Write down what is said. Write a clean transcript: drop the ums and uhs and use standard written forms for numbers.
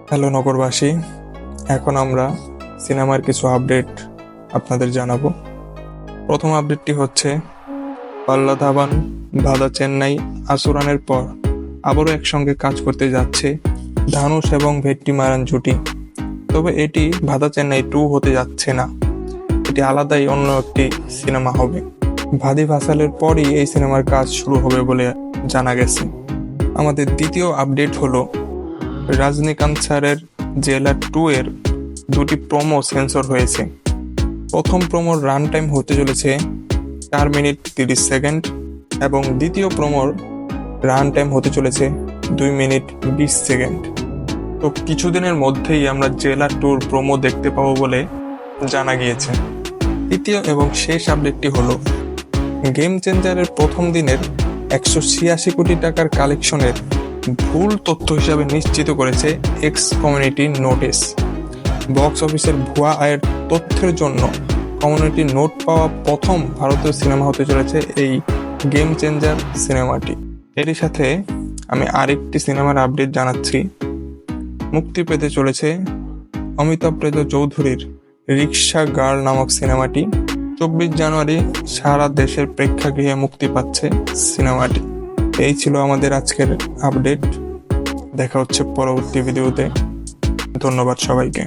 Hello নগরবাসী, এখন আমরা সিনেমার কিছু আপডেট আপনাদের জানাবো। প্রথম আপডেটটি হচ্ছে পাল্লা ধাবান ভাদা চেন্নাই আসুরানের পর আবারও একসঙ্গে কাজ করতে যাচ্ছে ধানুষ এবং ভেট্টিমারান জুটি। তবে এটি ভাদা চেন্নাই 2 হতে যাচ্ছে না, এটি আলাদাই অন্য একটি সিনেমা হবে। ভাদি ভাসালের পরই এই সিনেমার কাজ শুরু হবে বলে জানা গেছে। আমাদের দ্বিতীয় আপডেট হলো রজনীকান্ত স্যারের জেলার 2 এর 2টি প্রোমো সেন্সর হয়েছে। প্রথম প্রোমোর রান টাইম হতে চলেছে 4 মিনিট 30 সেকেন্ড এবং দ্বিতীয় প্রোমোর রান টাইম হতে চলেছে 2 মিনিট 20 সেকেন্ড। তো কিছুদিনের মধ্যেই আমরা জেলার 2 প্রোমো দেখতে পাবো বলে জানা গিয়েছে। তৃতীয় এবং শেষ আপডেটটি হলো গেম চেঞ্জারের প্রথম দিনের 186 কোটি টাকার কালেকশনের ভুল তথ্য হিসাবে নিশ্চিত করেছে এক্স কমিউনিটি নোটিস। বক্স অফিসের ভুয়া আয়ের তথ্যের জন্য কমিউনিটি নোট পাওয়া প্রথম ভারতীয় সিনেমা হতে চলেছে এই গেম চেঞ্জার সিনেমাটি। এরই সাথে আমি আরেকটি সিনেমার আপডেট জানাচ্ছি। মুক্তি পেতে চলেছে অমিতাভ রেজা চৌধুরীর রিক্সা গার্ল নামক সিনেমাটি। 24 জানুয়ারি সারা দেশের প্রেক্ষাগৃহে মুক্তি পাচ্ছে সিনেমাটি। এই ছিল আমাদের আজকের আপডেট। দেখা হচ্ছে পরবর্তী ভিডিওতে। ধন্যবাদ সবাইকে।